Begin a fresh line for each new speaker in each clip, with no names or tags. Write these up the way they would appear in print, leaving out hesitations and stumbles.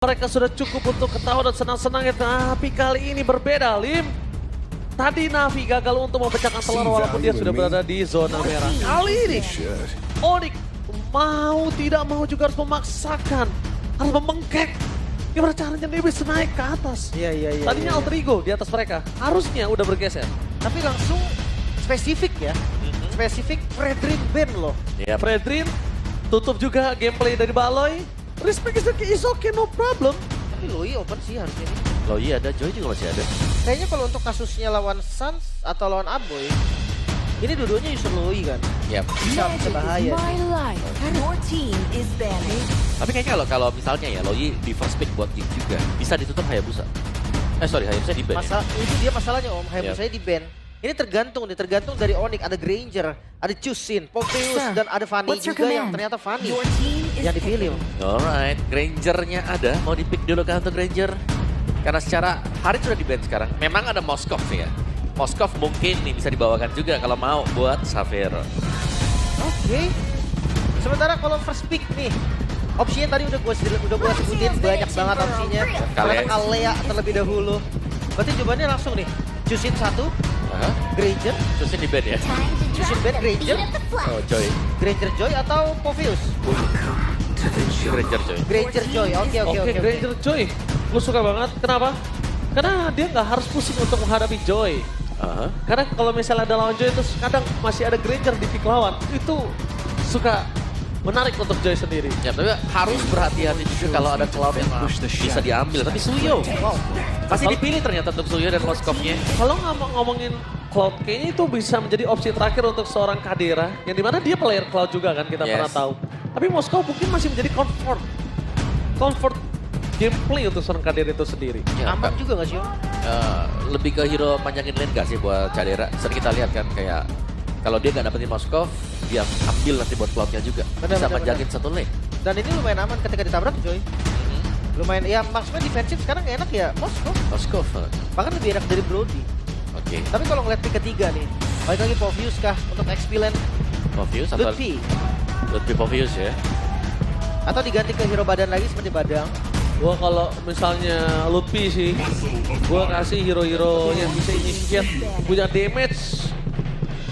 Mereka sudah cukup untuk ketawa dan senang-senang ya, tapi kali ini berbeda, Lim. Tadi Navi gagal untuk memecahkan telur walaupun dia sudah berada di zona merah. Kali ini, Onyx mau tidak mau juga harus memaksakan, harus membengkek. Gimana caranya dia bisa naik ke atas?
Iya.
Tadinya Alter Ego di atas mereka, harusnya udah bergeser.
Tapi langsung spesifik ya, spesifik Fredrin Ben loh.
Ya, Fredrin tutup juga gameplay dari Baloy. Respect is okay, no problem.
Tapi Loi open sih harusnya ini.
Loi ada, Joy juga masih ada.
Kayaknya kalau untuk kasusnya lawan Suns atau lawan Aboy, ini dua-duanya user Loi kan.
Yap.
Bisa bahaya.
Tapi kayaknya kalau misalnya ya Loi di first pick buat King juga bisa ditutup Hayabusa. Hayabusa di ban.
Itu dia masalahnya Om, Hayabusa di ban. Ini tergantung dari Onyx, ada Granger, ada Chusin, Popheus, dan ada Fanny juga yang ternyata Fanny yang dipilih.
Alright, Grangernya ada, mau di pick dulu kan untuk Granger? Karena secara Harit sudah di ban sekarang, memang ada Moskov ya. Moskov mungkin nih bisa dibawakan juga kalau mau buat Xavier.
Oke. Sementara kalau first pick nih, opsinya tadi udah gue sebutin banyak banget opsinya. Kalea terlebih dahulu. Berarti jawabannya langsung nih, Chusin 1, Granger,
Chusin di ban ya?
Chusin ban Granger,
Oh Joy.
Granger Joy atau Popheus?
Granger Joy.
Granger Joy, oke.
Granger Joy, lu suka banget. Kenapa? Karena dia nggak harus pusing untuk menghadapi Joy. Karena kalau misalnya ada lawan Joy itu kadang masih ada Granger di pick lawan. Itu suka menarik untuk Joy sendiri.
Ya, tapi harus berhati-hati juga kalau ada Cloud yang bisa diambil. Tapi Suyo, pasti dipilih ternyata untuk Suyo dan Moskovnya.
Kalau ngomongin Cloud, kayaknya itu bisa menjadi opsi terakhir untuk seorang Kadera. Yang dimana dia player Cloud juga kan, kita pernah tahu. Tapi Moskov mungkin masih menjadi comfort gameplay untuk seorang Kadera itu sendiri.
Ya,
Aman juga gak sih Om?
Lebih ke hero panjangin lane gak sih buat Kadera? Sering kita lihat kan kayak kalau dia gak dapetin Moskov, dia ambil nanti buat Cloud-nya juga. Bisa panjangin satu lane.
Dan ini lumayan aman ketika ditabrak Joy. Lumayan, ya maksudnya defensif sekarang enak ya
Moskov.
Bahkan lebih enak dari Brody.
Oke.
Tapi kalau ngeliat pick ketiga nih, balik lagi Popheus kah untuk XP lane?
Popheus atau Lutfi Popheus ya?
Atau diganti ke hero badan lagi seperti Badang?
Gua kalau misalnya Lutfi sih, gua kasih hero-hero yang bisa initiate punya damage.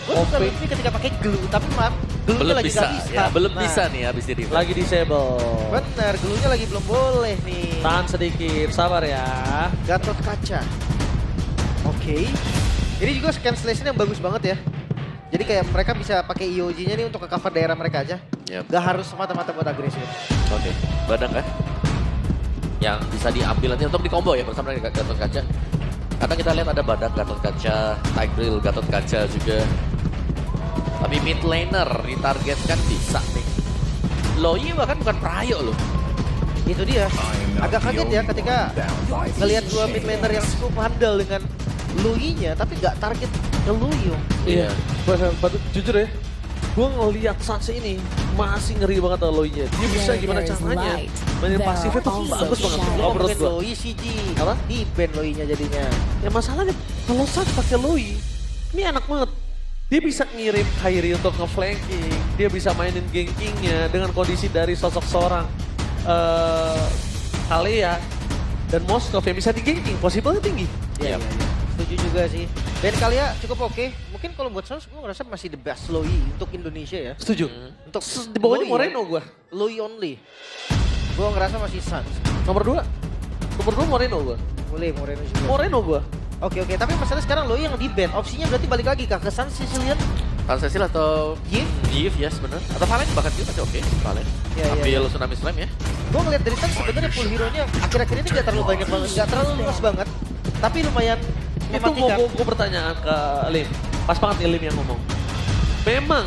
Gue suka Lutfi ketika pakai glue, tapi maaf, glue-nya lagi gak bisa.
Ya, belum bisa nih habis di revive.
Lagi disable.
Bener, glue-nya lagi belum boleh nih.
Tahan sedikit, sabar ya.
Gatot kaca. Oke. Ini juga cancellation yang bagus banget ya. Jadi kayak mereka bisa pakai EOG-nya nih untuk ke cover daerah mereka aja. Gak harus semata-mata buat agresif.
Oke, Badang kan? Yang bisa diambil nanti untuk di combo ya bersama dengan Gatot Kaca. Karena kita lihat ada Badang, Gatot Kaca, Tigreal, Gatot Kaca juga. Tapi mid laner ditargetkan bisa nih. Loi bahkan bukan Prayo loh.
Itu dia. Agak kaget ya ketika ngelihat dua mid laner yang cukup handal dengan Lui-nya, tapi gak target ke Lui.
Iya, jujur ya, gue ngeliat Sanse ini masih ngeri banget Lui-nya. Dia bisa gimana caranya mainin pasifnya tuh bagus banget.
Kalau menurut Lui sih
apa?
Di ban Lui-nya jadinya.
Ya masalahnya kalau Sanse pakai Lui, ini enak banget. Dia bisa ngirim Kairi untuk nge-flanking, dia bisa mainin gankingnya dengan kondisi dari sosok seorang Kalea dan Moskov yang bisa di-ganking, possible-nya tinggi.
Iya. Setuju juga sih. Dan Kalea cukup oke. Mungkin kalau buat Suns gue ngerasa masih the best Loi untuk Indonesia ya.
Setuju.
Untuk
Di bawahnya
Loi
Moreno gue.
Loi only. Gue ngerasa masih Suns.
Nomor 2 Moreno gue.
Boleh Moreno juga.
Moreno gue.
Oke. Tapi masalah sekarang Loi yang di ban. Opsinya berarti balik lagi kah ke Suns Sicilian?
Kan Cecil atau
Yif,
yes bener. Atau Valen bahkan juga masih oke. Valen. Ambil Tsunami Slam ya.
Gue ngeliat dari Suns sebenarnya full hero-nya akhir-akhir ini gak terlalu banyak banget. Gak terlalu luas banget. Tapi lumayan
itu gue pertanyaan ke Lim. Pas banget nih Lim yang ngomong. Memang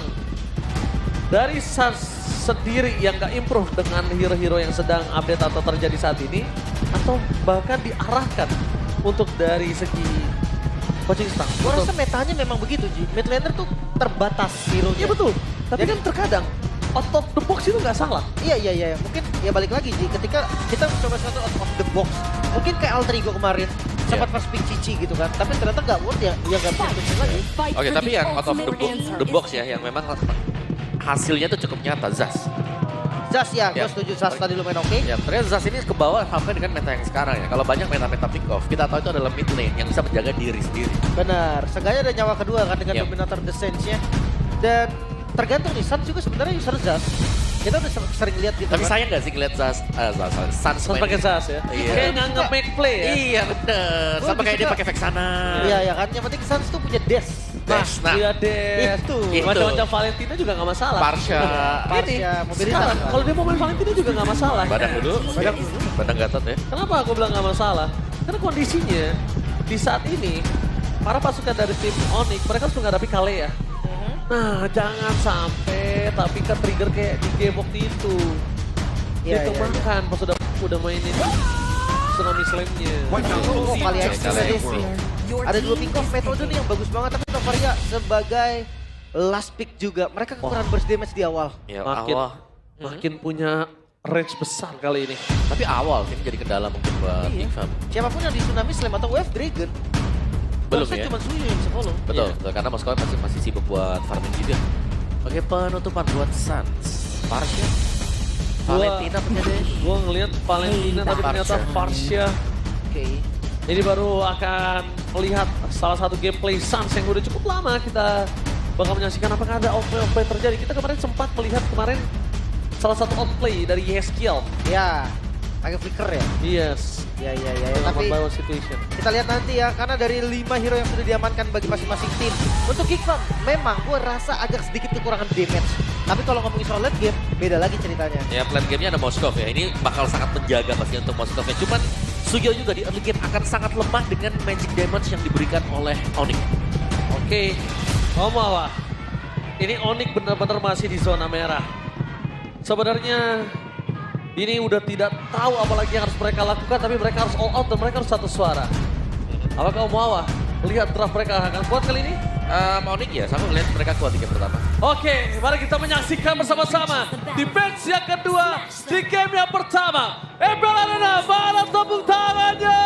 dari Suns sendiri yang gak improve dengan hero-hero yang sedang update atau terjadi saat ini. Atau bahkan diarahkan untuk dari segi coaching staff.
Gue rasa metanya memang begitu Ji. Mid laner tuh terbatas hero-nya.
Iya betul. Tapi kan terkadang out of the box itu nggak salah.
Iya. Mungkin ya balik lagi Ji. Ketika kita mencoba sesuatu out of the box. Mungkin kayak Alter Ego kemarin. Sempat first pick Cici gitu kan. Tapi ternyata nggak worth ya. Ya nggak bisa diterusin lagi.
Oke, tapi yang out of the box ya. Yang memang hasilnya tuh cukup nyata, Zaz.
Zas ya, gue
Ya.
setuju Zas tadi lumayan oke.
Ya, ternyata Zas ini ke bawah sampai dengan meta yang sekarang ya. Kalau banyak meta-meta pick off, kita tahu itu adalah mid lane yang bisa menjaga diri sendiri.
Benar, seenggaknya ada nyawa kedua kan dengan
Yep.
Dominator Descent-nya. Dan tergantung nih, Suns juga sebenarnya user Zas. Kita udah sering lihat gitu
Tapi
kan.
sayang gak sih ngeliat Suns
Sans pakai Zas ya.
Iya.
Kayak nganggep make play ya.
Iya bener,
Gua
sama
lebih
kayak dia
suka-
pakai Vexana.
Iya ya kan, yang penting Suns tuh punya dash.
Nah,
Iya deh.
Itu.
Macam-macam Valentina juga gak masalah.
Parsha.
Parsha, mobilitas.
sekarang
kan.
kalau dia mau main Valentina juga gak masalah.
Badang dulu.
Badang dulu.
Badang Gatot ya.
Kenapa aku bilang gak masalah? Karena kondisinya di saat ini para pasukan dari tim Onyx mereka harus menghadapi Kalea. Nah, jangan sampai tapi ke trigger kayak di game waktu itu.
Iya,
Itu
iya,
makan pas udah mainin Tsunami Slam-nya.
Oh, kali aja
Kali
sih.
aja.
Ada dua pick off metode nih yang bagus banget, tapi Novaria sebagai last pick juga. Mereka kekurangan burst damage di awal.
Ya,
Makin,
awal.
makin punya range besar kali ini.
Tapi awal ini jadi kendala mungkin buat
Iya.
Big Fam.
Siapapun yang di Tsunami Slam atau Wave Dragon,
Belum
harusnya
ya?
cuma Suyu yang bisa follow.
Betul,
Iya.
betul, karena Moskow masih sibuk buat farming juga. Oke, penutupan buat Suns. Parsha. Valentina punya dash.
Gue ngeliat Valentina tapi ternyata Varsha.
Oke.
Ini baru akan melihat salah satu gameplay Suns yang udah cukup lama kita bakal menyaksikan apakah ada outplay terjadi. Kita kemarin sempat melihat salah satu outplay dari Yeskiel.
Ya, pakai flicker ya.
Yes.
Ya.
Tapi
Tapi
situation.
kita lihat nanti ya, karena dari 5 hero yang sudah diamankan bagi masing-masing tim. Untuk Kickfam, memang gue rasa agak sedikit kekurangan damage. Tapi kalau ngomongin soal late game, beda lagi ceritanya.
Ya, plan gamenya ada Moskow ya. Ini bakal sangat menjaga pasti untuk Moskow ya. Cuman Sugyo juga di early game akan sangat lemah dengan magic damage yang diberikan oleh Onyx.
Oke. Omawa. Ini Onyx benar-benar masih di zona merah. Sebenarnya ini udah tidak tahu apalagi yang harus mereka lakukan, tapi mereka harus all out dan mereka harus satu suara. Apakah Omawa lihat draft mereka akan kuat kali ini?
Onyx ya, sama melihat mereka kuat di game pertama.
Oke, mari kita menyaksikan bersama-sama di match yang kedua di game yang pertama. MPL Arena, mana tepuk tangannya?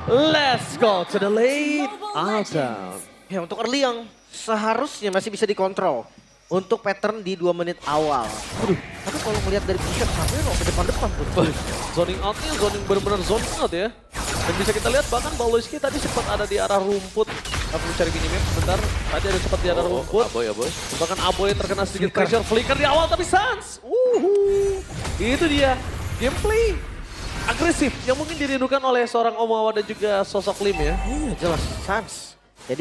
Let's go to the late outdown.
Ya untuk early yang seharusnya masih bisa dikontrol. Untuk pattern di 2 menit awal. Aduh, tapi kalau melihat dari pusat sampai mau ke depan-depan tuh.
Zoning outnya zoning benar-benar zoning out ya. Dan bisa kita lihat bahkan Baloiski tadi sempat ada di arah rumput. Aku mencari minimap sebentar. Tadi ada sempat di arah rumput.
Aboy.
Bahkan Aboy terkena sedikit pressure flicker di awal tapi Suns. Itu dia gameplay agresif yang mungkin dirindukan oleh seorang Omawa dan juga sosok Lim ya.
Iya jelas, Suns. Ya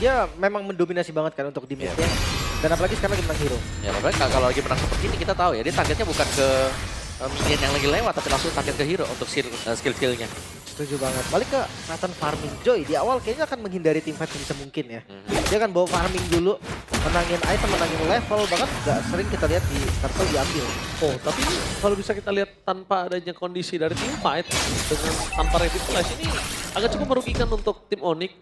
dia memang mendominasi banget kan untuk di mid-nya. Dan apalagi sekarang lagi menang hero.
Ya, makanya kalau lagi menang seperti ini kita tahu ya, dia targetnya bukan ke minion yang lagi lewat, tapi langsung target ke hero untuk skill-skillnya.
Setuju banget. Balik ke pattern farming. Joy di awal kayaknya akan menghindari team fight sebisa mungkin ya. Dia kan bawa farming dulu, menangin item, menangin level, bahkan gak sering kita lihat di turtle diambil.
Oh, tapi kalau bisa kita lihat tanpa adanya kondisi dari tim fight dengan tanpa rapid flash ini agak cukup merugikan untuk tim Onyx.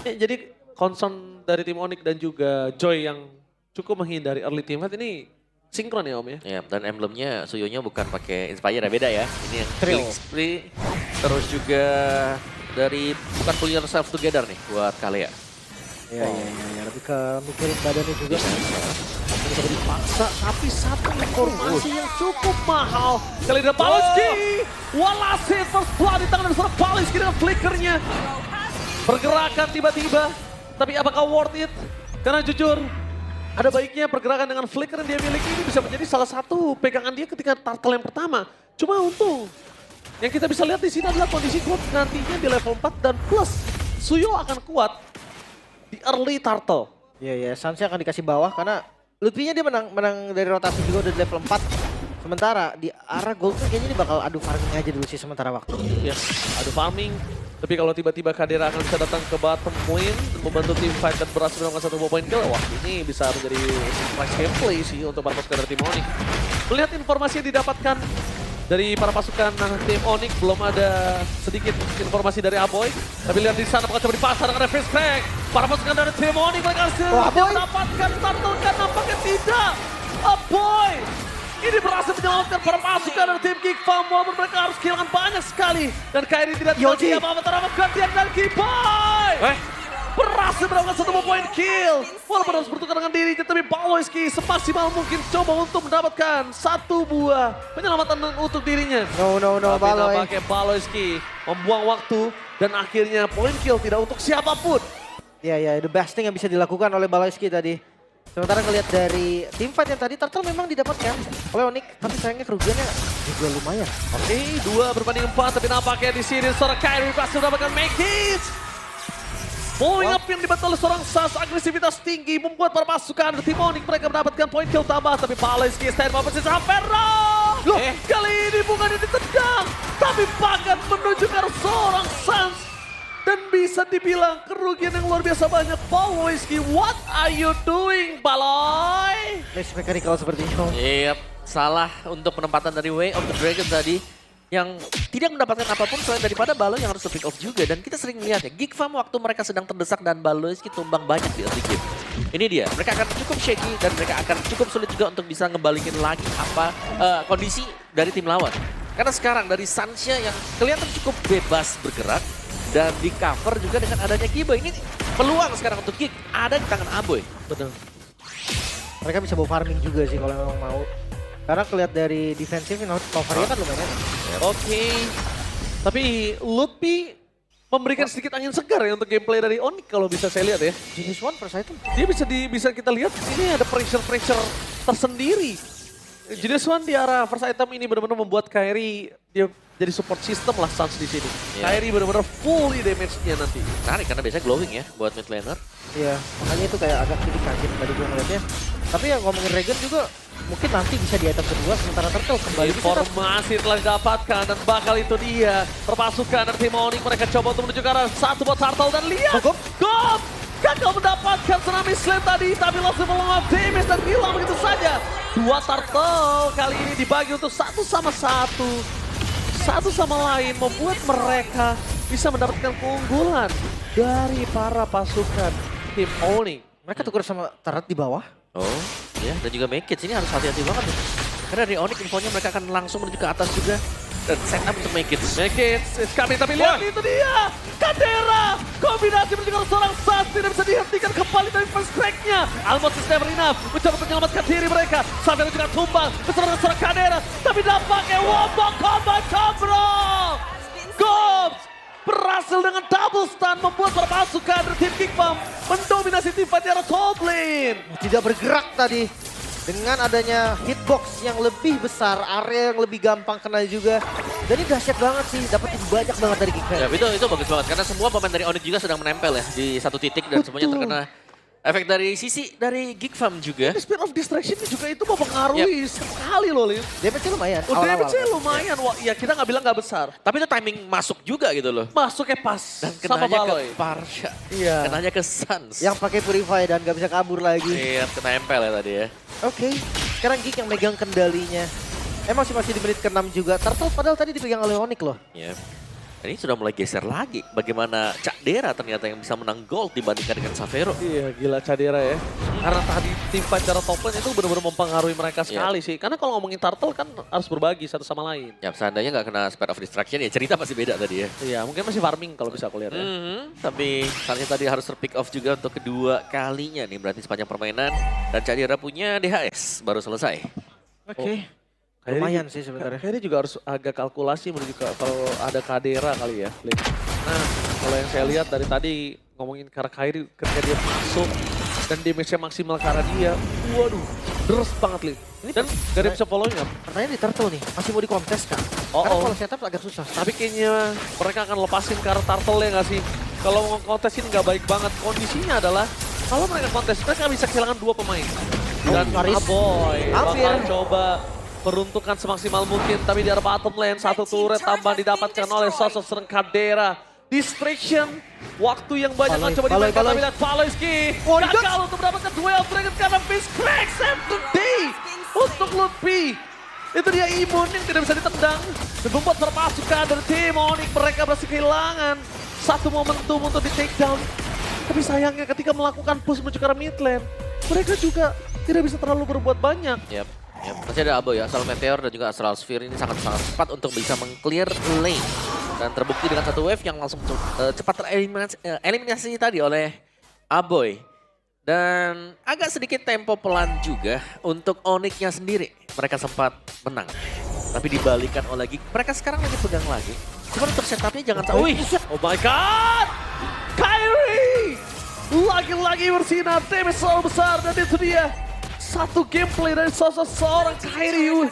Jadi concern dari tim Onyx dan juga Joy yang cukup menghindari early team fight ini sinkron ya Om ya?
Ya, dan emblemnya Suyonya bukan pakai Inspire ya, beda ya. Ini yang
Thrill.
Killing Spree. Terus juga dari bukan pull yourself together nih buat Kalea.
Iya, lebih ke mikirin badannya juga.
Bisa dipaksa, tapi satu informasi yang cukup mahal. Kali ini Baloiski, Walase first blood di tangan seorang Baloiski dengan flickernya. Pergerakan tiba-tiba, tapi apakah worth it? Karena jujur, ada baiknya pergerakan dengan flicker yang dia miliki ini bisa menjadi salah satu pegangan dia ketika turtle yang pertama. Cuma untung, yang kita bisa lihat di sini adalah kondisi growth nantinya di level 4 dan plus Suyo akan kuat di early turtle.
Iya, Sunsnya akan dikasih bawah karena Lutfinya dia menang dari rotasi juga udah di level 4. Sementara di arah gold kayaknya ini bakal adu farming aja dulu sih sementara waktu.
Yes, adu farming. Tapi kalau tiba-tiba Kadera akan bisa datang ke bottom lane dan membantu tim fight dan berhasil melakukan satu point kill, wah ini bisa menjadi surprise gameplay sih untuk para pasukan dari tim Onyx. Melihat informasi yang didapatkan dari para pasukan tim Onyx, belum ada sedikit informasi dari Aboy. Tapi lihat di sana apakah coba dipasar dengan Revis Crack. Para pasukan dari tim Onyx mereka harus mendapatkan turtle kan nampaknya tidak. Aboy! Ini berhasil menyelamatkan para pasukan dari tim Kickfam walaupun mereka harus kehilangan banyak sekali. Dan Kairi tidak
Yoji.
dia apa-apa teramat gantian dari Kiboy. berhasil mendapatkan satu poin kill. Walaupun harus bertukar dengan dirinya, tapi Baloyski semaksimal mungkin coba untuk mendapatkan satu buah penyelamatan untuk dirinya.
No,
Tapi
Baloy.
nampaknya Baloyski membuang waktu dan akhirnya poin kill tidak untuk siapapun.
Ya, the best thing yang bisa dilakukan oleh Baloyski tadi. Sementara ngelihat dari tim fight yang tadi, Turtle memang didapatkan oleh Onyx, tapi sayangnya kerugiannya juga lumayan.
Oke, 2-4, tapi nampaknya di sini seorang Kyrie berhasil mendapatkan make it. Poin up yang dibantu oleh seorang Sas, agresivitas tinggi membuat para pasukan tim Onyx mereka mendapatkan poin kill tambah, tapi Baloyski stand by posisi Savero. Kali ini bukan ditendang, tapi bahkan menuju ke arah seorang Sans. Dan bisa dibilang kerugian yang luar biasa banyak. Baloyski, what are you doing, Baloy?
Miss mechanical sepertinya.
Yep, salah untuk penempatan dari Way of the Dragon tadi. Yang tidak mendapatkan apapun selain daripada Baloy yang harus pick off juga. Dan kita sering lihat ya, Geek Fam waktu mereka sedang terdesak dan Baloyski tumbang banyak di early game. Ini dia, mereka akan cukup shaky dan mereka akan cukup sulit juga untuk bisa ngebalikin lagi apa kondisi dari tim lawan. Karena sekarang dari Sansha yang kelihatan cukup bebas bergerak. Dan di cover juga dengan adanya Kiba. Ini peluang sekarang untuk Geek ada di tangan Aboy.
Betul.
Mereka bisa bawa farming juga sih kalau memang mau. Karena kelihatan dari defensif, covernya kan lumayan enak.
Oke. Tapi Lutfi memberikan sedikit angin segar ya untuk gameplay dari Onyx kalau bisa saya lihat ya.
Genius One first item.
Dia bisa kita lihat ini ada pressure tersendiri. Genius One di arah first item ini benar-benar membuat Kyrie dia jadi support system lah Sans di sini. Kyrie benar-benar fully damage-nya nanti.
Menarik karena biasanya glowing ya buat mid laner.
Iya, makanya itu kayak agak sedikit kaget tadi gue ngeliatnya. Tapi ya ngomongin Regen juga mungkin nanti bisa di item kedua sementara Turtle kembali.
Informasi telah didapatkan dan bakal itu dia. Perpasukan dari tim Onyx mereka coba untuk menuju ke arah satu buat Turtle dan lihat. Gop! Gagal mendapatkan tsunami slam tadi tapi langsung melongo damage dan hilang begitu saja. Dua Turtle kali ini dibagi untuk satu sama lain membuat mereka bisa mendapatkan keunggulan dari para pasukan tim Onyx.
Mereka tukar sama Turret di bawah.
Oh, ya dan juga make it sini harus hati-hati banget nih. Karena dari Onyx infonya mereka akan langsung menuju ke atas juga. Dan set up untuk make it.
Make it, it's coming, tapi lihat itu dia. Kadera, kombinasi menuju ke seorang Sas tidak bisa dihentikan kembali dari first crack-nya. Almost is never enough, mencoba untuk menyelamatkan diri mereka. Sampai juga tumbang, bersama seorang Kadera. Tapi dampaknya wombo combo combro. Gobs berhasil dengan double stun membuat para pasukan dari tim Geek Fam mendominasi tim fight di arah top lane.
Tidak bergerak tadi. Dengan adanya hitbox yang lebih besar, area yang lebih gampang kena juga. Jadi dahsyat banget sih, dapat banyak banget dari Geek Fam.
Ya itu bagus banget karena semua pemain dari Onyx juga sedang menempel ya di satu titik dan semuanya terkena efek dari sisi dari Geek Fam juga.
Speed of distraction juga itu mempengaruhi sekali loh, Lim.
Damage-nya lumayan.
Damage-nya lumayan. Wah, ya kita nggak bilang nggak besar.
Tapi itu timing masuk juga gitu loh.
Masuknya pas
Dan
sama
kenanya
Baloy.
ke Parsha.
Iya.
Kenanya ke Sans.
Yang pakai Purify dan gak bisa kabur lagi.
Iya, kenempel ya tadi ya.
Oke, sekarang Geek yang megang kendalinya. Emang sih masih di menit ke-6 juga. Turtle padahal tadi dipegang oleh Onyx loh.
Iya. Ini sudah mulai geser lagi. Bagaimana Cak Dera ternyata yang bisa menang gold dibandingkan dengan Savero.
Iya, gila Cadera ya. Karena tadi tim fight cara top lane itu benar-benar mempengaruhi mereka sekali sih. Karena kalau ngomongin Turtle kan harus berbagi satu sama lain.
Ya, seandainya nggak kena Speed of Distraction ya cerita masih beda tadi ya.
Iya, mungkin masih farming kalau bisa aku lihat ya.
Tapi saatnya tadi harus terpick off juga untuk kedua kalinya nih berarti sepanjang permainan. Dan Cak Dera punya DHS baru selesai.
Oke. Lumayan sih sebenarnya.
Kayaknya juga harus agak kalkulasi menuju ke kalau ada Kadera kali ya. Lim. Nah, kalau yang saya lihat dari tadi ngomongin karena Kyrie ketika dia masuk dan damage-nya maksimal karena dia. Waduh, deres banget Lim. Dan gak ada yang bisa following up.
Pertanyaan di Turtle nih, masih mau dikontes kan? Karena kalau setup agak susah.
Tapi kayaknya mereka akan lepasin karena Turtle ya nggak sih? Kalau mau kontesin nggak baik banget. Kondisinya adalah kalau mereka kontes, mereka bisa kehilangan 2 pemain. Dan Aboy bakal coba peruntukan semaksimal mungkin. Tapi di arah bottom lane, satu turret tambah didapatkan oleh sosok serang Kadera. Distraction, waktu yang banyak mencoba dimainkan tapi lihat Baloyski gagal untuk mendapatkan duel Dragon karena Fist Crack save today untuk Lutfi. Itu dia imun yang tidak bisa ditendang dan membuat perpasukan dari tim Onyx mereka berhasil kehilangan satu momentum untuk di take down. Tapi sayangnya ketika melakukan push menuju ke arah mid lane, mereka juga tidak bisa terlalu berbuat banyak.
Yap, masih ada Aboy ya, Astral Meteor dan juga Astral Sphere ini sangat-sangat cepat untuk bisa meng-clear lane. Dan terbukti dengan satu wave yang langsung cepat tereliminasi tadi oleh Aboy. Dan agak sedikit tempo pelan juga untuk Onyx-nya sendiri. Mereka sempat menang. Tapi dibalikan oleh Geek. Mereka sekarang lagi pegang lagi. Cuma untuk setupnya jangan tahu.
Oh my god! Kyrie! Lagi-lagi bersinar, damage selalu besar dan itu dia. Satu gameplay dari sosok seorang Kyrie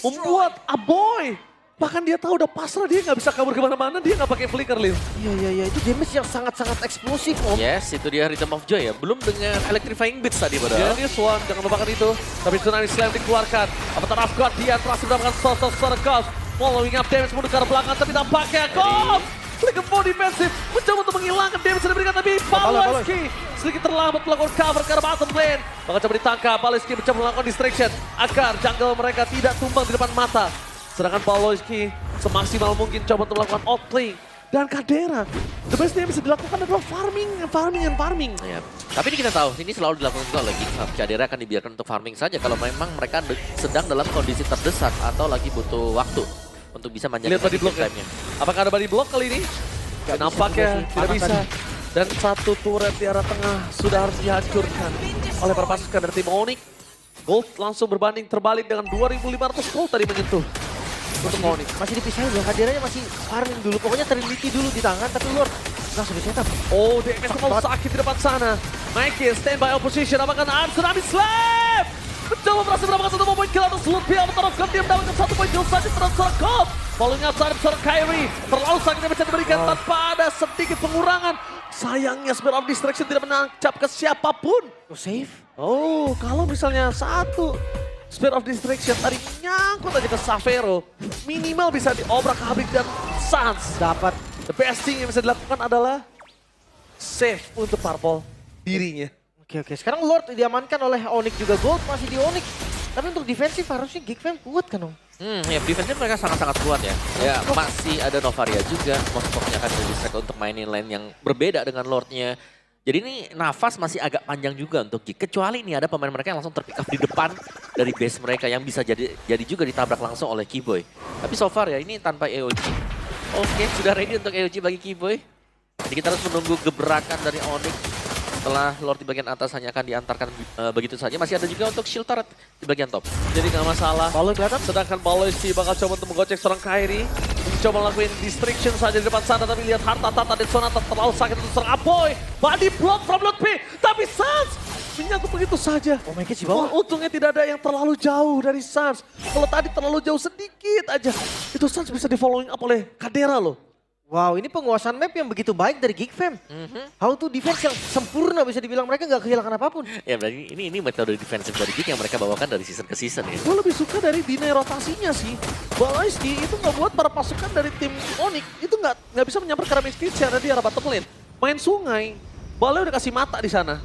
membuat Aboy. Bahkan dia tahu udah pasrah, dia nggak bisa kabur kemana-mana, dia nggak pakai flicker, Lim.
Iya, itu damage yang sangat-sangat eksplosif, Om.
Yes, itu dia Rhythm of Joy ya. Belum dengan Electrifying Beats tadi padahal.
Jadi Swan, jangan lupakan itu. Tapi Tsunami Slam dikeluarkan. Avatar of God, dia terus mendapatkan sosok seorang Ghost. Following up damage mundur ke arah belakang, tapi tampaknya Ghost. Sedikit more defensif, mencoba untuk menghilangkan damage yang diberikan, tapi Pawlowski sedikit terlambat melakukan cover ke arah bottom lane. Maka coba ditangkap, Pawlowski mencoba melakukan distraction agar jungle mereka tidak tumbang di depan mata. Sedangkan Pawlowski semaksimal mungkin coba untuk melakukan outplay. Dan Kadera, the best yang bisa dilakukan adalah farming.
Ya. Tapi ini kita tahu, ini selalu dilakukan juga oleh Geek. Kadera akan dibiarkan untuk farming saja kalau memang mereka sedang dalam kondisi terdesak atau lagi butuh waktu untuk bisa manjakan.
Lihat body block ya. Apakah ada body block kali ini? Nampaknya tidak bisa. Dan satu turret di arah tengah sudah harus dihancurkan oleh para pasukan dari tim Onyx. Gold langsung berbanding terbalik dengan 2.500 gold tadi menyentuh. Untuk Onyx.
Masih dipisahin loh, Kaderanya masih farming dulu. Pokoknya Trinity dulu di tangan, tapi Lord langsung di-setup.
Oh, DMS terlalu sakit di depan sana. Mikey standby opposition, apakah ada Tsunami Slam? Mencoba berhasil mendapatkan satu poin kill atas Lutfi. Avatar of God dia mendapatkan satu poin kill saja terhadap seorang Gold. Following up seorang Kyrie. Terlalu sakit yang bisa diberikan tanpa ada sedikit pengurangan. Sayangnya Spear of Distraction tidak menancap ke siapapun.
Save?
Oh, kalau misalnya satu Spear of Distraction tadi nyangkut aja ke Savero, minimal bisa diobrak-abrik dan Sans
Dapat.
The best thing yang bisa dilakukan adalah save untuk Purple dirinya.
Oke. Sekarang Lord diamankan oleh Onyx juga. Gold masih di Onyx. Tapi untuk defensif harusnya Geek Fam kuat kan, Om?
Ya defense mereka sangat-sangat kuat ya. Ya masih ada Novaria juga. Monsternya akan distract untuk mainin lane yang berbeda dengan Lordnya. Jadi ini nafas masih agak panjang juga untuk Geek. Kecuali ini ada pemain mereka yang langsung terpick up di depan dari base mereka yang bisa jadi juga ditabrak langsung oleh Keyboy. Tapi so far ya ini tanpa EOG. Oke, sudah ready untuk EOG bagi Keyboy. Jadi kita harus menunggu gebrakan dari Onyx. Setelah Lord di bagian atas hanya akan diantarkan begitu saja. Masih ada juga untuk shield turret di bagian top.
Jadi nggak masalah.
Paulo kelihatan.
Sedangkan Pawlowski bakal coba untuk menggocek seorang Kyrie. Mencoba melakukan distraction saja di depan sana. Tapi lihat harta Tata dan Sonata terlalu sakit untuk seorang Aboy. Body block from Lutfi. Tapi Sans menyangkut begitu saja.
Oh my god, si bawah.
Untungnya tidak ada yang terlalu jauh dari Sans. Kalau tadi terlalu jauh sedikit aja. Itu Sans bisa di following up oleh Kadera loh.
Wow, ini penguasaan map yang begitu baik dari Geek Fam. How to defense yang sempurna bisa dibilang, mereka nggak kehilangan apapun.
Ya berarti ini metode defensif dari Geek yang mereka bawakan dari season ke season ya.
Gue lebih suka dari delay rotasinya sih. Pawlowski itu nggak buat para pasukan dari tim Onyx itu nggak bisa menyamper ke arah Misfits yang ada di arah bottom lane. Main sungai, Balai udah kasih mata di sana.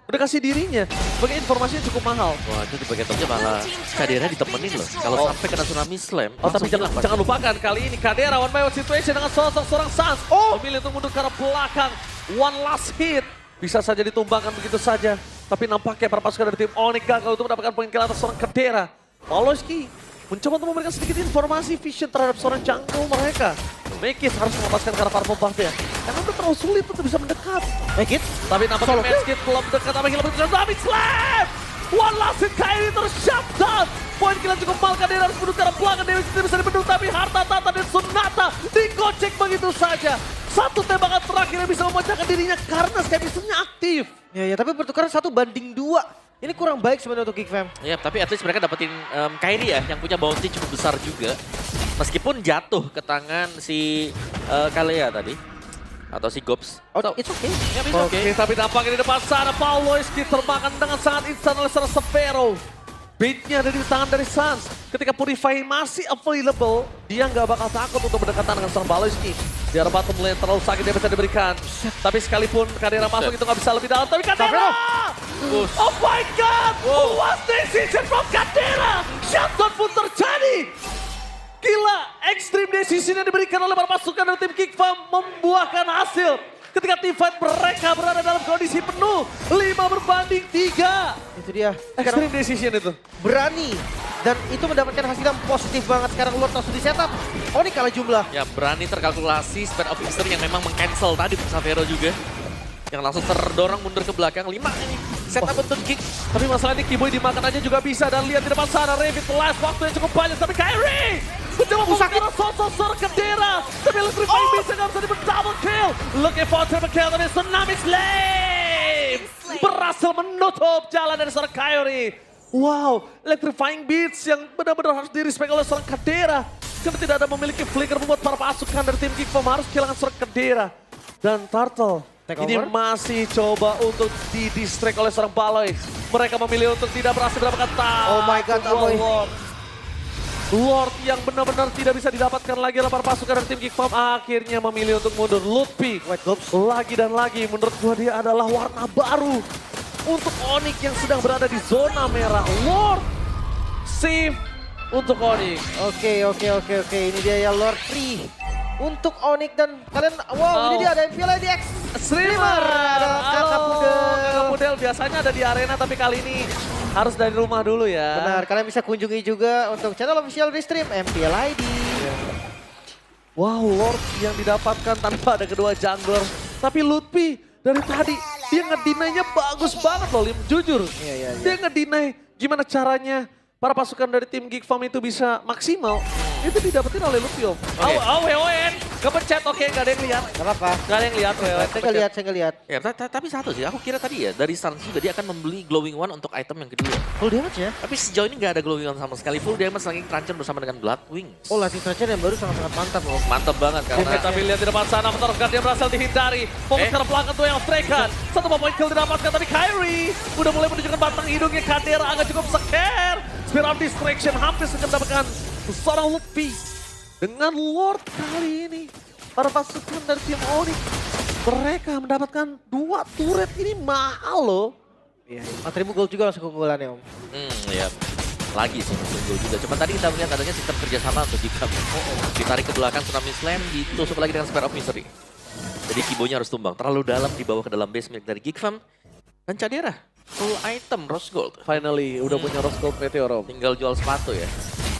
Udah kasih dirinya. Sebagai informasinya cukup mahal.
Wah itu di bagian topnya malah Kadera ditemenin loh. Kalau sampai kena Tsunami Slam.
Oh tapi jangan lupakan kali ini Kadera one by one situation dengan seorang Sans. Memilih untuk mundur ke arah belakang. One last hit. Bisa saja ditumbangkan begitu saja. Tapi nampaknya para pasukan dari tim Onyx gagal untuk mendapatkan poin kill atas seorang Kadera. Pawlowski mencoba untuk memberikan sedikit informasi vision terhadap seorang jungle mereka. Mekis harus melepaskan ke arah purple buff ya. Karena udah terlalu sulit untuk bisa mendekat.
Mekis,
tapi nampaknya Mekis belum dekat sama Gila begitu. Tapi slam! One last hit Kyrie terus shutdown. Poin kill cukup mal, Kadera harus mundur ke arah belakang. Dewi tidak bisa dibendung tapi harta Tata dan Sonata digocek begitu saja. Satu tembakan terakhir yang bisa memecahkan dirinya karena Skybisonnya aktif.
Ya tapi pertukaran 1 banding 2. Ini kurang baik sebenarnya untuk Geek Fam.
Ya, tapi at least mereka dapetin Kyrie ya, yang punya bounty cukup besar juga. Meskipun jatuh ke tangan si Kalea tadi. Atau si Gobs.
Oh, it's okay.
Ya, it's okay.
Tapi nampaknya di depan sana Pawlowski termakan dengan sangat instan oleh seorang Severo. Baitnya ada di tangan dari Sans. Ketika Purify masih available, dia nggak bakal takut untuk berdekatan dengan seorang Pawlowski. Di arah bottom lane terlalu sakit dia bisa diberikan. Tapi sekalipun Kadera masuk itu nggak bisa lebih dalam. Tapi Kadera! Oh my god! What decision from Kadera! Shutdown pun terjadi! Gila, extreme decision yang diberikan oleh para pasukan dari tim Geek Fam membuahkan hasil. Ketika team fight mereka berada dalam kondisi penuh, 5 berbanding 3.
Itu dia.
Extreme decision itu.
Berani Dan itu mendapatkan hasil yang positif banget. Sekarang Lord langsung di setup. Onyx kalah jumlah.
Ya berani terkalkulasi Spread of History yang memang meng-cancel tadi Xavero juga. Yang langsung terdorong mundur ke belakang. 5 ini setup untuk kick.
Tapi masalahnya Kiboy dimakan aja juga bisa. Dan lihat di depan sana Revitalize waktu yang cukup banyak. Tapi Kyrie mencoba mengejar sosok Kadera. Tapi Electrifying bisa nggak bisa di double kill. Looking for triple kill tapi Tsunami Slave berhasil menutup jalan dari seorang Kyrie. Wow, Electrifying Beats yang benar-benar harus di-respect oleh seorang Kadera. Karena tidak ada memiliki flicker membuat para pasukan dari tim Geek Farm harus kehilangan seorang Kadera. Dan Turtle ini masih coba untuk di-distract oleh seorang Baloy. Mereka memilih untuk tidak berhasil mendapatkan tahu.
Oh my god, Aboy.
Lord yang benar-benar tidak bisa didapatkan lagi oleh para pasukan dari tim Geek Farm akhirnya memilih untuk mundur. Lutfi lagi dan lagi menurut gua dia adalah warna baru untuk Onyx yang sedang berada di zona merah. Lord save untuk Onyx.
Oke. Ini dia ya Lord free untuk Onyx dan kalian, wow, ini dia ada MPL di X Streamer. Ada Kakak
Pudel biasanya ada di arena tapi kali ini harus dari rumah dulu ya.
Benar, kalian bisa kunjungi juga untuk channel official Restream MPL ID.
Wow, Lord yang didapatkan tanpa ada kedua jungler. Tapi Lutfi dari tadi dia ngedinainya bagus banget loh, Lim. Jujur.
Iya.
Dia ngedinai gimana caranya para pasukan dari tim Geek Farm itu bisa maksimal. Itu didapetin oleh Lutfi, Om. WON, kepencet, oke, gak ada yang lihat.
Gak apa-apa.
Gak ada yang lihat, WON.
Saya ngeliat.
Ya, tapi satu sih, aku kira tadi ya, dari Suns juga dia akan membeli Glowing One untuk item yang kedua.
Full damage ya?
Tapi sejauh ini nggak ada Glowing One sama sekali. Full damage lagi Cruncher bersama dengan Bloodwing.
Oh, latih Cruncher yang baru sangat-sangat mantap loh.
Mantap banget karena...
Oke, tapi lihat di depan sana, Metorkan dia berhasil dihindari. Fokus ke belakang tuh yang Strekan. Satu point kill didapatkan, tapi Kyrie udah mulai menunjukkan batang hidungnya. Kadera agak cukup scare. Spear of Distraction hampir saja mendapatkan seorang Lutfi. Dengan Lord kali ini, para pasukan dari tim Onyx, mereka mendapatkan 2 turret ini mahal loh.
Iya, 4.000 gold juga langsung keunggulannya, Om.
Ya. Lagi sih gol juga. Cuma tadi kita melihat adanya sistem kerjasama untuk Gikam. Ditarik ke belakang Tsunami Slam, ditusuk lagi dengan Spare of Misery. Jadi Kibonya harus tumbang. Terlalu dalam dibawa ke dalam base milik dari Geekfam. Dan Cadera, full item Rose Gold.
Finally, udah punya Rose Gold Meteor, Om.
Tinggal jual sepatu ya.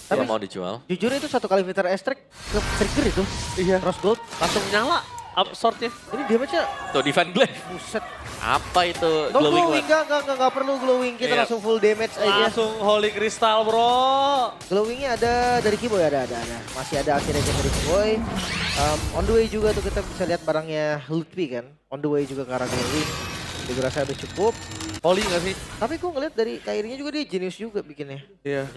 Tapi
yang mau dijual.
Jujur itu satu kali Vitar Estrek ke trigger itu.
Iya.
Rose Gold.
Langsung nyala absortnya.
Ini damage-nya.
Tuh, Divine Glaive.
Buset.
Apa itu
Glowing
Glowing One?
Enggak perlu glowing. Kita
Iya.
langsung full damage aja.
Langsung Holy Crystal, bro.
Glowingnya ada dari Kiboy, ada. Masih ada akhirnya dari Kiboy. On the way juga tuh kita bisa lihat barangnya Lutfi kan. On the way juga ke arah glowing. Jadi gue rasa udah cukup.
Holy nggak sih?
Tapi gue ngeliat dari Kyrie-nya juga dia genius juga bikinnya.
Iya.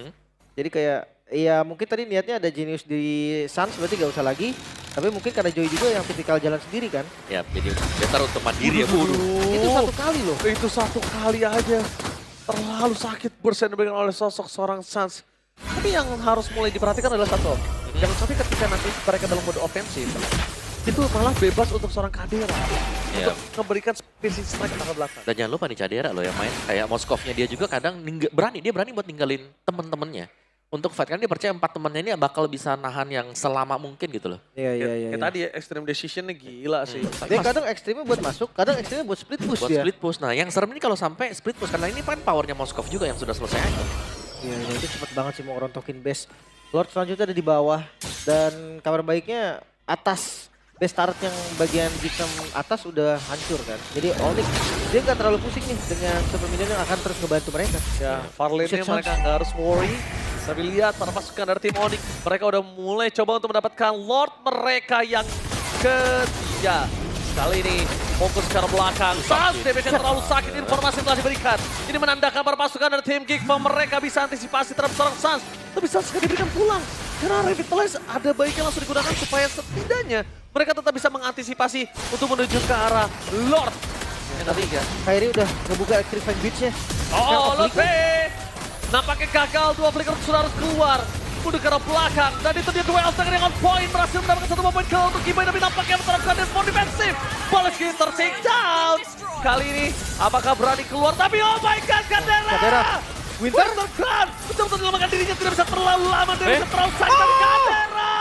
Jadi kayak, ya mungkin tadi niatnya ada genius di Suns, berarti gak usah lagi. Tapi mungkin karena Joy juga yang tipikal jalan sendiri kan.
Ya, jadi better untuk mandiri ya.
Itu satu kali loh.
Itu satu kali aja. Terlalu sakit bersandingan oleh sosok seorang Suns. Tapi yang harus mulai diperhatikan adalah satu. Jangan sampai ketika nanti mereka dalam mode ofensif, itu malah bebas untuk seorang Kadera.
Ya.
Untuk memberikan spesies strike ke belakang.
Dan jangan lupa nih Cadera loh yang main. Kayak Moskovnya dia juga kadang dia berani buat ninggalin temen-temennya. Untuk fight, kan dia percaya 4 temennya ini bakal bisa nahan yang selama mungkin gitu loh.
Iya.
Kayak tadi ya, extreme decision-nya gila sih.
Dia kadang ekstrimnya buat masuk, kadang ekstrimnya buat split push
Buat
dia.
split push. Nah yang serem ini kalau sampai split push, karena ini kan powernya Moskov juga yang sudah selesai aja.
Iya, itu cepet banget sih mau ngerontokin base. Lord selanjutnya ada di bawah. Dan kabar baiknya atas base turret yang bagian Gikam atas udah hancur kan. Jadi Onyx dia nggak terlalu pusing nih dengan super minion yang akan terus ngebantu mereka.
Ya, far lane-nya mereka nggak harus worry. Tapi lihat para pasukan dari tim Onyx, mereka udah mulai coba untuk mendapatkan Lord mereka yang ketiga. Kali ini fokus ke arah belakang. Sans damage-nya terlalu sakit, informasi telah diberikan. Ini menandakan para pasukan dari tim Geek Farm mereka bisa antisipasi terhadap seorang Sans. Tapi Sans gak diberikan pulang. Karena Revitalize ada baiknya langsung digunakan supaya setidaknya mereka tetap bisa mengantisipasi untuk menuju ke arah Lord. Yang ketiga.
Kyrie udah ngebuka Electrifying Beach-nya.
Oh, Lutfi! Nampaknya gagal, 2 flicker sudah harus keluar. Udah ke arah belakang, dan itu dia duel dengan on point. Berhasil mendapatkan 1 point kill untuk Kiboy, tapi nampaknya menerapkan respon defensif. Balas Ginter take down. Kali ini, apakah berani keluar? Tapi oh my god, Kadera!
Winter
Crown! Betul-betul menyelamatkan dirinya, tidak bisa terlalu lama, tidak bisa terlalu sakit. Tapi Kadera!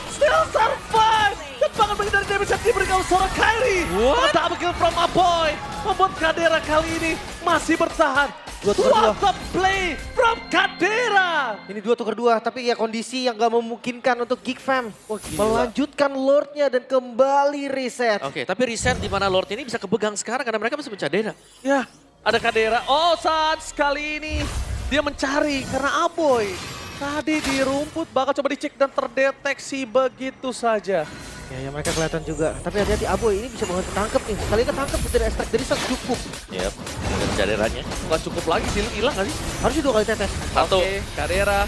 Still survive! Tembakan menghindari damage yang diberikan oleh seorang Kyrie. Double kill from Aboy. Membuat Kadera kali ini masih bertahan.
2 tukar 2.
What the play from Kadera.
Ini 2 tukar 2, tapi ya kondisi yang gak memungkinkan untuk Geek Fam
gila.
melanjutkan Lordnya dan kembali reset.
Oke, tapi reset di mana Lord ini bisa kepegang sekarang karena mereka bisa mencadera.
Ya, ada Kadera. Oh, saat sekali ini dia mencari karena Aboy tadi di rumput bakal coba dicek dan terdeteksi begitu saja.
Ya mereka kelihatan juga. Tapi hati-hati Aboy ini bisa banget ketangkep nih. Sekali ketangkep tidak extract dari shot cukup.
Yap, dengan caderanya.
Bukan cukup lagi, hilang gak sih?
Harusnya 2 kali tetes.
Satu.
Oke, Kadera.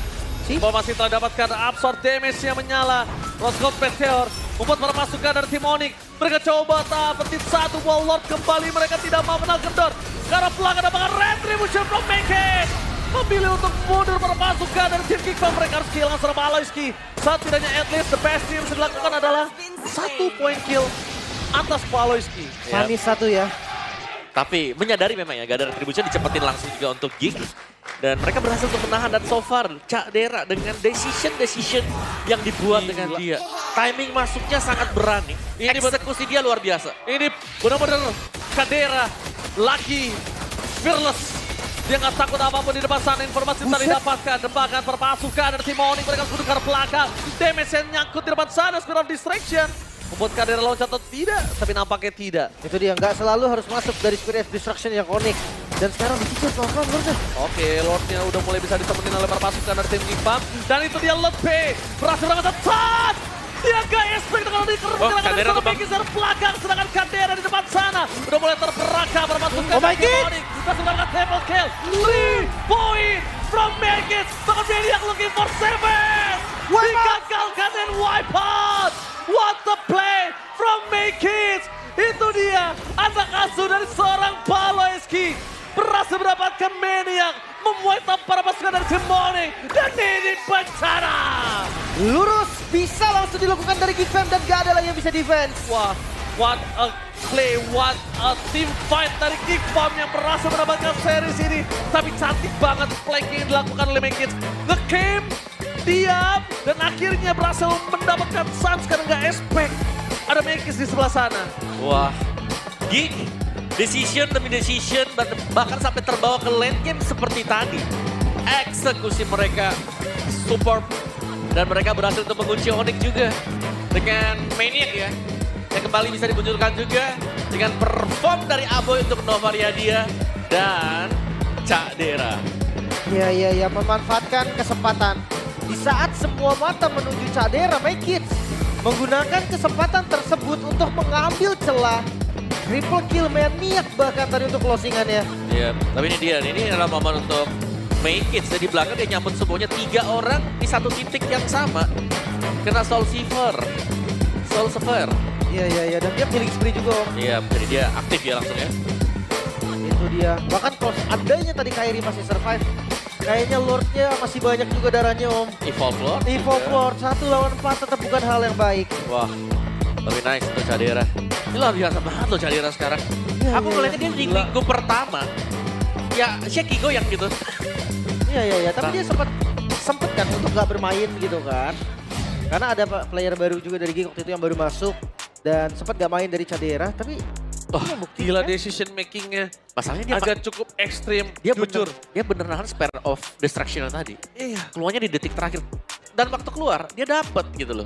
Masih telah dapatkan absorb damage yang menyala. Roscoe Meteor membuat para pasukan dari tim Onyx. Mereka coba dapetin satu wall Lord kembali. Mereka tidak mau menang kendor. Karena pelanggan dapatkan retribution from Mankey. Memilih untuk mundur para pasukan dari tim Geek Fam. Mereka harus kehilangan serem Aloyski. Saat tidaknya at least the best yang bisa dilakukan adalah 1 point kill atas Aloyski.
Manis 1 ya.
Tapi menyadari memang ya, gak ada retribution dicepetin langsung juga untuk Geek. Dan mereka berhasil untuk menahan dan so far Cadera dengan decision yang dibuat dengan dia. Timing masuknya sangat berani. Eksekusi dia luar biasa.
Ini benar-benar Kadera lagi fearless. Dia nggak takut apapun di depan sana. Informasi tadi didapatkan. Tembakan perpasukan dari tim Onyx. Mereka sudah ke belakang. Damage yang nyangkut di depan sana. Spiral of Distraction. Membuat Kadera loncat atau tidak. Tapi nampaknya tidak.
Itu dia, nggak selalu harus masuk dari Spirit of Destruction yang Onyx. Dan sekarang dicicil pelan-pelan Lordnya.
Oke, Lordnya udah mulai bisa ditemenin oleh para pasukan dari tim Geek Fam. Dan itu dia lebih. Berhasil banget tepat. Dia gak expect dengan dikerjakan dari seorang Mankey dari belakang. Sedangkan Kadera di depan sana. Udah mulai terperangkap para pasukan dari tim Onyx. Kita sudah melakukan triple kill. 3 point from Mankey. Bahkan Maniac looking for 7. Digagalkan dan wipe out. What the play from Mankey. Itu dia anak asuh dari seorang Aloyski. Berhasil mendapatkan Maniac. Membuat para pasukan dari tim Onyx. Dan ini bencana.
Lurus bisa langsung dilakukan dari Geek Fam dan gak ada lagi yang bisa defense.
Wah, what a play, what a team fight dari Geek Fam yang berhasil mendapatkan series ini. Tapi cantik banget flanking yang dilakukan oleh Mankey. Nge-game, diam, dan akhirnya berhasil mendapatkan Suns karena gak expect ada Mankey di sebelah sana.
Wah, Geek, decision demi decision, bahkan sampai terbawa ke late game seperti tadi. Eksekusi mereka superb. Dan mereka berhasil untuk mengunci Onyx juga. Dengan Maniac ya. Yang kembali bisa dimunculkan juga. Dengan perform dari Aboy untuk Nova Riyadhia. Dan Cadera.
Ya, memanfaatkan kesempatan. Di saat semua mata menuju Cadera, Mankey menggunakan kesempatan tersebut untuk mengambil celah. Triple kill Maniac bahkan tadi untuk closingannya.
Iya, tapi ini dia. Ini adalah momen untuk Mankey. Jadi belakang dia nyambut semuanya 3 orang di satu titik yang sama. Kena Soul Silver.
Iya, dan dia killing spree juga Om.
Iya, jadi dia aktif ya langsung ya.
Itu dia. Bahkan kalau seandainya tadi Kairi masih survive, kayaknya Lordnya masih banyak juga darahnya Om.
Evolve Lord.
Evolve Lord, 1 lawan 4 tetap bukan hal yang baik.
Wah, lebih nice untuk Cadera. Ini luar biasa banget loh Cadera sekarang. Aku ngeliatnya dia di minggu pertama. Ya, shaky goyang gitu.
Iya, tapi dia sempet kan untuk gak bermain gitu kan. Karena ada player baru juga dari Geek waktu itu yang baru masuk. Dan sempat gak main dari Cadera, tapi
Gila decision makingnya.
Masalahnya dia
agak cukup ekstrim,
dia
jujur.
Dia bener nahan spare of destruction tadi.
Iya.
Keluarnya di detik terakhir. Dan waktu keluar, dia dapet gitu loh.